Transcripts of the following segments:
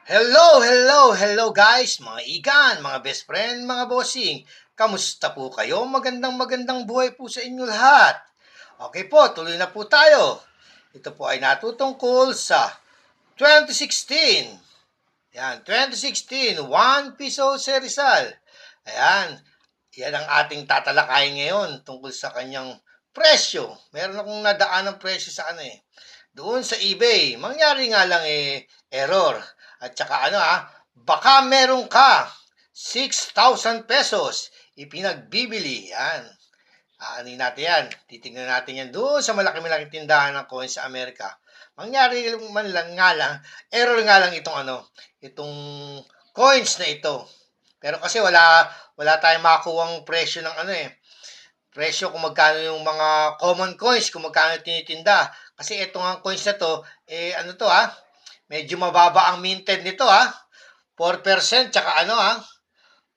Hello guys, mga igan, mga best friend, mga bossing. Kamusta po kayo? Magandang buhay po sa inyo lahat. Okay po, tuloy na po tayo. Ito po ay natutungkol sa 2016. Yan, 2016, 1 piso si Rizal. Ayan, yan ang ating tatalakayin ngayon tungkol sa kanyang presyo. Meron akong nadaan ng presyo sa doon sa eBay. Mangyari nga lang error. At saka baka meron ka 6,000 pesos ipinagbibili. Yan. Aanin natin yan. Titingnan natin yan doon sa malaki-malaking tindahan ng coins sa Amerika. Mangyari man lang nga lang, error nga lang itong coins na ito. Pero kasi wala tayong makuwang presyo ng presyo kung magkano yung mga common coins, kung magkano tinitinda. Kasi ito nga coins na to, medyo mababa ang minted nito 4% tsaka 4%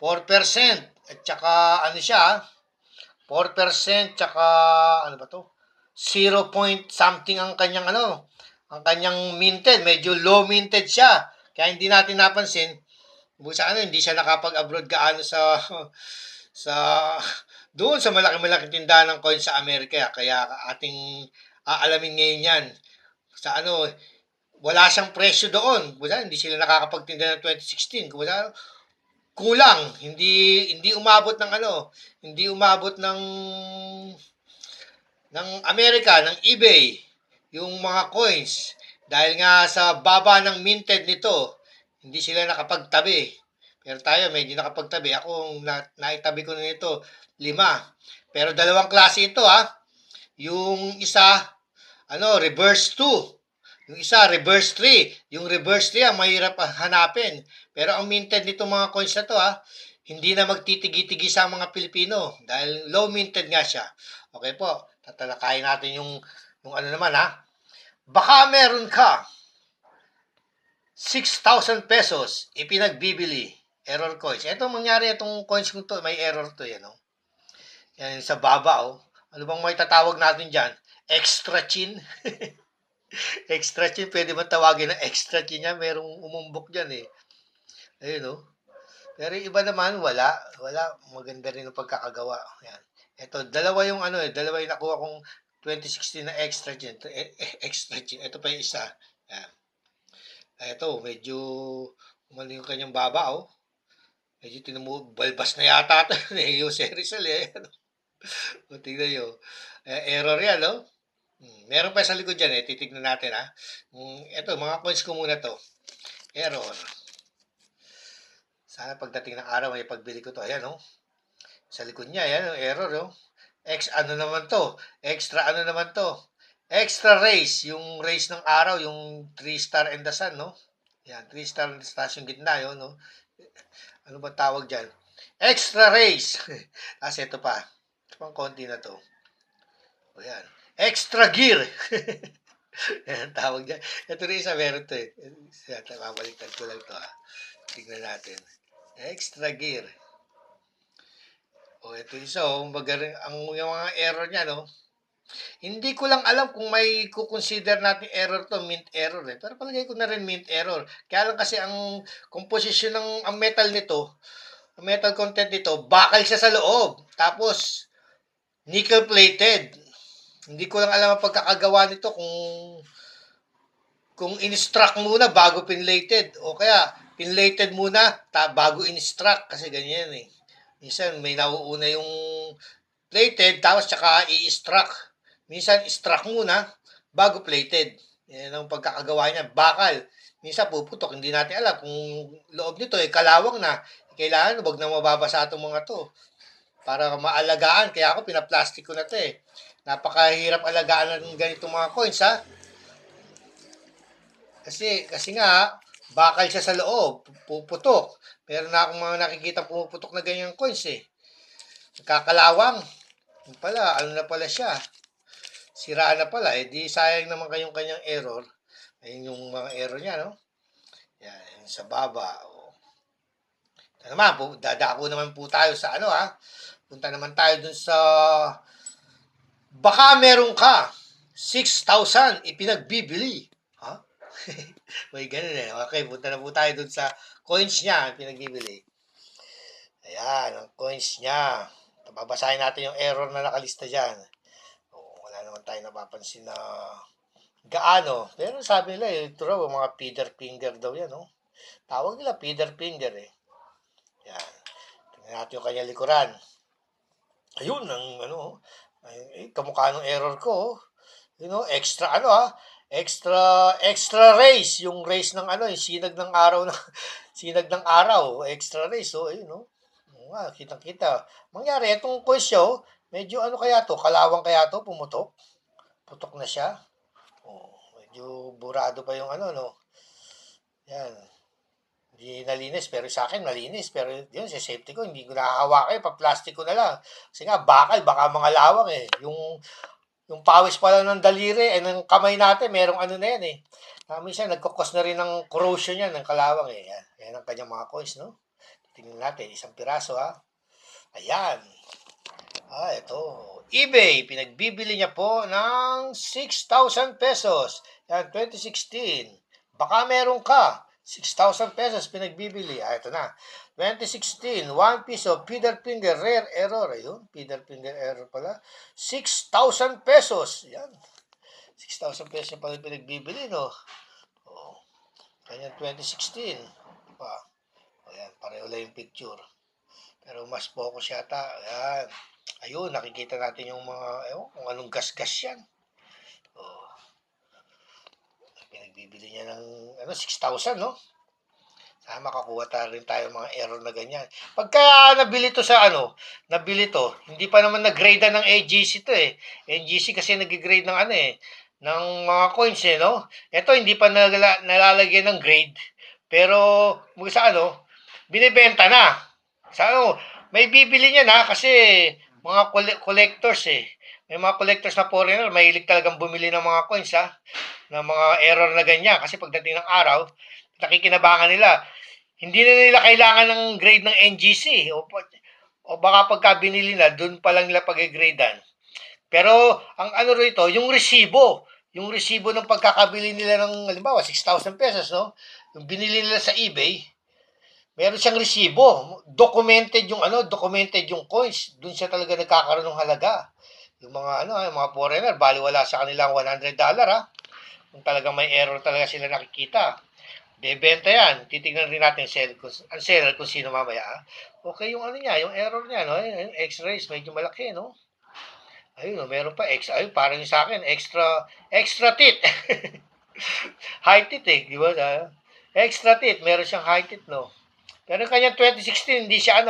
at tsaka siya 4% tsaka ano ba to? 0 point something ang kanyang ang kanyang minted, medyo low minted siya. Kaya hindi natin napansin sa hindi siya nakapag-abroad gaano sa doon sa malaki-malaking tindahan ng coins sa Amerika. Kaya ating aalamin ngayon yan. Sa wala siyang presyo doon. Hindi sila nakakapagtinda ng 2016. Kulang. Hindi umabot ng hindi umabot ng Amerika, ng eBay, yung mga coins. Dahil nga sa baba ng minted nito, hindi sila nakapagtabi. Pero tayo, medyo nakapagtabi. Ako, naitabi ko na nito, 5. Pero dalawang klase ito, Yung isa, reverse 2. Yung isa, reverse 3. Yung reverse 3, ang mahirap hanapin. Pero ang minted nito mga coins na to, hindi na magtitigi-tigi sa mga Pilipino. Dahil low minted nga siya. Okay po, tatalakayin natin yung naman, Baka meron ka 6,000 pesos ipinagbibili. Error coins. Ito mangyari itong coins ko to, may error to yan, Yan sa baba, Ano bang may tatawag natin dyan? Extra chin. Extra chin, pwede ba tawagin na extra chin yan? Merong umumbok dyan Ayun, Pero iba naman, wala. Wala. Maganda rin ang pagkakagawa. Yan. Ito, dalawa yung dalawa yung nakuha kong 2016 na extra chin. Extra chin. Ito pa yung isa. Yan. Ito, medyo umano yung kanyang baba, Medyo balbas na yata ito. Yung Rizal, O, tignan nyo. Error yan, Meron pa sa likod dyan, Titignan natin, Ito, mga coins ko muna to. Error. Sana pagdating ng araw, may pagbili ko to. Ayan, Sa likod niya, ayan, error, ano naman to? Extra ano naman to? Extra race. Yung race ng araw, yung 3 star and the sun, Yan, 3 star and the sun yung gitna, yun, Ano ba tawag dyan? Extra race. Kasi ito pa. Ito pang konti na to. O yan. Extra gear. Yan, tawag dyan. Ito rin isa, meron to Mabaliktad ko lang to Tignan natin. Extra gear. O ito isa, magaling ang yung mga error niya, Hindi ko lang alam kung may kukonsider natin error to, mint error Pero palagay ko na rin mint error. Kaya lang kasi ang composition ng ang metal nito, ang metal content nito, bakal siya sa loob. Tapos, nickel plated. Hindi ko lang alam ang pagkakagawa nito kung in-struck muna bago pinlated o kaya pinlated muna bago in-struck kasi ganyan Minsan may nauuna yung plated tapos tsaka i-struck. Minsan struck muna bago plated. Yan ang pagkakagawa niya, bakal. Minsan puputok, hindi natin alam kung loob nito kalawang na. Kailangan wag na mababasa itong mga to para maalagaan. Kaya ako pinaplastic ko na to Napakahirap alagaan ng ganitong mga coins Kasi nga, bakal siya sa loob, puputok. Meron na akong mga nakikita pumuputok na ganyang coins Nagkakalawang. Yung pala, ano na pala siya? Siraan na pala. Di sayang naman kanyang error. Ayun yung mga error niya, Yan, sa baba. Ito naman, dadako naman po tayo sa Punta naman tayo dun sa baka meron ka 6,000 ipinagbibili. May ganun eh. Okay, punta na po tayo dun sa coins niya, pinagbibili. Ayan, ang coins niya. Babasahin natin yung error na nakalista dyan. Wala naman tayo napapansin na gaano. Pero sabi nila, ito raw, mga feeder finger daw yan, no? Tawag nila feeder finger eh. Yan. Tingnan natin yung kanya likuran. Ayun, ang ano, kamukha ng error ko. Extra extra rays, yung rays ng ano, yung sinag ng araw sinag ng araw, extra rays, ayun, no. Kitang-kita. Mangyari itong quiz show, medyo ano kaya to, kalawang kaya to, pumutok. Putok na siya. Medyo burado pa yung ano, no. Yan. Hindi nalinis, pero sa akin malinis. Pero yun, sa safety ko, hindi ko nakahawakan. Pa-plastic ko na lang. Kasi nga, baka mga lawang eh. Yung pawis pala ng daliri, ng kamay natin, merong ano na yan eh. Minsan, nagkukos na rin ng corrosion yan, ng kalawang eh. Yan ang kanyang mga coins, no? Tingnan natin, isang piraso ha. Ayan. Ito. eBay, pinagbibili niya po ng 6,000 pesos. Yan, 2016. Baka meron ka. 6,000 pesos pinagbibili. Ito na. 2016, 1 piece of feeder finger rare error. Ayun, feeder finger error pala. 6,000 pesos. Yan. 6,000 pesos yung pala pinagbibili, no? Kanya 2016. Ayan, pareho lang yung picture. Pero mas focus yata. Ayan. Ayun, nakikita natin yung mga, kung anong gas-gas yan. Pinagbibili niya ng, 6,000, no? Sana makakuha rin tayo mga error na ganyan. Pagka nabili to nabili to, hindi pa naman nag-grade ng AGC to eh. NGC kasi nag-grade ng ng mga coins eh, no? Ito hindi pa nalalagyan ng grade. Pero, sa binibenta na. Sa may bibili niya na kasi mga collectors eh. May mga collectors na foreigner, mahilig talagang bumili ng mga coins ng mga error na ganyan. Kasi pagdating ng araw, nakikinabangan nila. Hindi na nila kailangan ng grade ng NGC. O baka pagka binili na, dun pa lang nila pag-gradean. Pero, ang rito, yung resibo. Yung resibo ng pagkakabili nila ng, halimbawa, 6,000 pesos, no? Yung binili nila sa eBay, meron siyang resibo. Documented yung coins. Doon siya talaga nagkakaroon ng halaga. Yung mga yung mga foreigner, baliwala sa kanilang $100 Kung talagang may error talaga sila nakikita. Bebenta yan. Titignan rin natin ang seller kung sino mamaya. Okay, yung niya, yung error niya, no? Yung X-rays, medyo malaki, no? Ayun, meron pa extra. Ayun, parang sa akin, extra teeth. High teeth eh, di ba? Extra teeth, meron siyang high teeth, no? Pero kanya 2016, hindi siya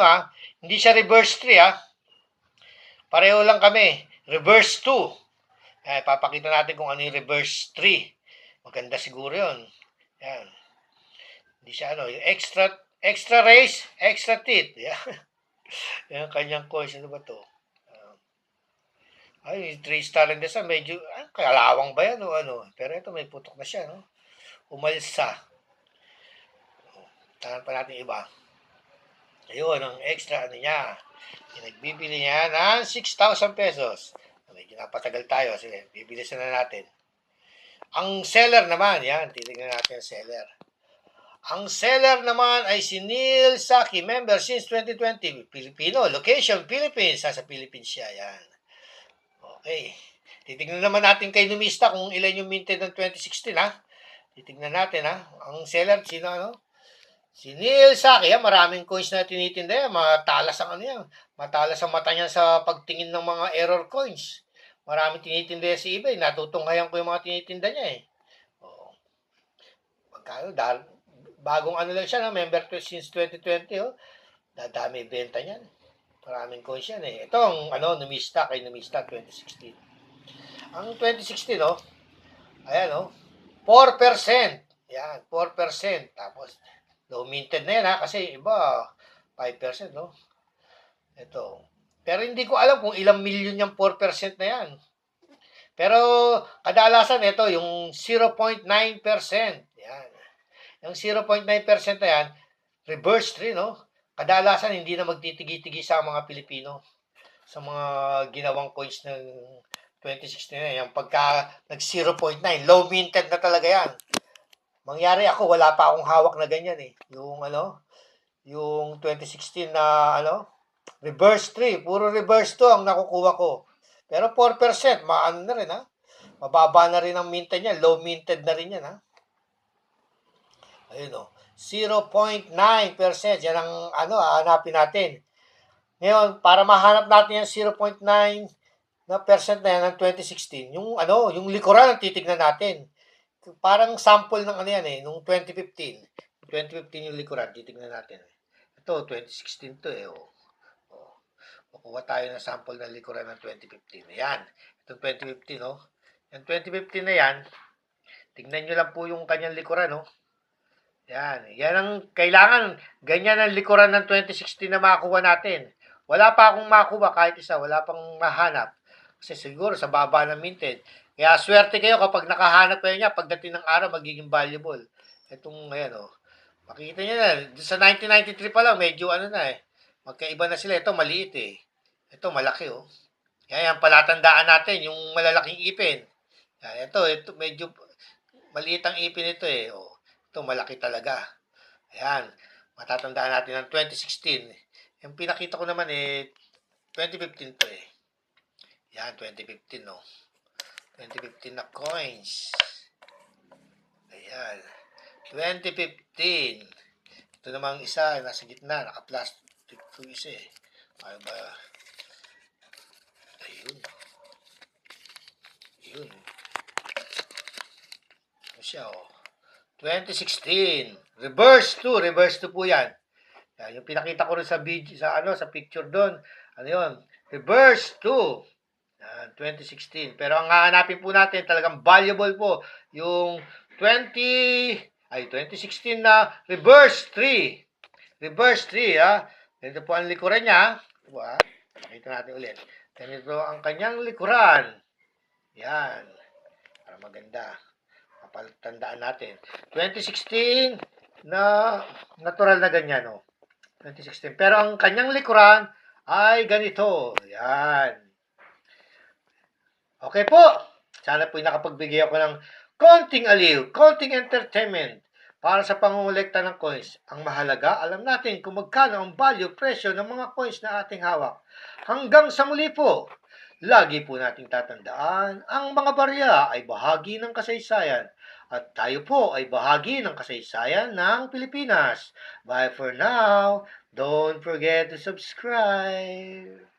hindi siya reverse 3 Pareho lang kami. Reverse 2. Papakita natin kung ano yung reverse 3. Maganda siguro yun. Yan. Hindi siya yung extra race, extra teeth. Yan. Yan kanyang coins. Ano ba to? Ay, 3-star and desa, medyo, kalawang ba yan o ano? Pero ito, may putok na siya, no? Umalsa. Tangan pa natin iba. Ayun, ang extra niya. Pinagbibili niya ng 6,000 pesos. Medyo napatagal tayo. Sige, bibilisan na natin. Ang seller naman, yan, titignan natin ang seller. Ang seller naman ay si Neil Saki, member since 2020. Filipino, location, Philippines. Sa Philippines siya, yan. Okay. Titignan naman natin kay Numista kung ilan yung minted ng 2016, Titignan natin, Ang seller, sino, Si Neil Saki, maraming coins na tinitinda yan. Matalas ang yan. Matalas ang mata niya sa pagtingin ng mga error coins. Maraming tinitinda yan si eBay. Natutunghayan ko yung mga tinitinda niya eh. Magkano? Bagong lang siya, member since 2020, Dadami benta niyan. Maraming coins yan eh. Ito ang Numista, kay Numista 2016. Ang 2016, ayan 4%. Yan, 4%. Tapos, low minted na yan kasi iba 5%, no? Ito. Pero hindi ko alam kung ilang milyon yung 4% na yan. Pero kadalasan ito yung 0.9%. Yan. Yung 0.9% na yan, reverse 3, no? Kadalasan hindi na magtitigi-tigi sa mga Pilipino sa mga ginawang coins ng 2016 na yan. Pagka nag 0.9, low minted na talaga yan. Mangyari ako, wala pa akong hawak na ganyan eh. Yung 2016 na reverse 3. Puro reverse 2 ang nakukuha ko. Pero 4%, maano na rin ha. Mababa na rin ang minted niya. Low minted na rin yan ha. Ayun o. 0.9%. Yan ang hanapin natin. Ngayon, para mahanap natin yung 0.9 na percent na yan ng 2016, yung likuran ang titignan natin. Parang sample ng yan nung 2015. 2015 yung likuran, titignan natin. Ito, 2016 to Makuha tayo ng sample ng likuran ng 2015. Ayan. Itong 2015, Yung 2015 na yan, tignan nyo lang po yung kanyang likuran, Yan. Yan ang kailangan. Ganyan ang likuran ng 2016 na makuha natin. Wala pa akong makuha kahit isa. Wala pang mahanap. Kasi siguro sa baba ng minted. Kaya swerte kayo kapag nakahanap kayo niya, pagdating ng araw, magiging valuable. Itong, makikita niyo na, sa 1993 pa lang, medyo magkaiba na sila. Ito, maliit Ito, malaki Yan, palatandaan natin, yung malalaking ipin. Yan, ito, medyo maliit ang ipin ito Ito, malaki talaga. Ayan, matatandaan natin ng 2016. Yung pinakita ko naman 2015 to Yan, 2015 2015 na coins. Ayan. 2015. Ito namang isa, nasa gitna, naka-plastic to isa Ano ba? Ayun. Ayun. Ano siya 2016. Reverse 2 po yan. Yan, yung pinakita ko rin sa video, sa picture doon. Ano yun? Reverse 2. 2016. Pero ang hahanapin po natin, talagang valuable po, yung 2016 na reverse 3. Reverse 3, Ito po ang likuran niya. Ito po, Pakita natin ulit. Ganito ang kanyang likuran. Yan. Para maganda. Mapatandaan natin. 2016 na natural na ganyan, 2016. Pero ang kanyang likuran ay ganito. Yan. Okay po. Sana po nakapagbigay ako ng konting aliw, konting entertainment para sa pangungulekta ng coins. Ang mahalaga, alam natin kung magkano ang value, presyo ng mga coins na ating hawak. Hanggang sa muli po, lagi po nating tatandaan, ang mga barya ay bahagi ng kasaysayan at tayo po ay bahagi ng kasaysayan ng Pilipinas. Bye for now. Don't forget to subscribe.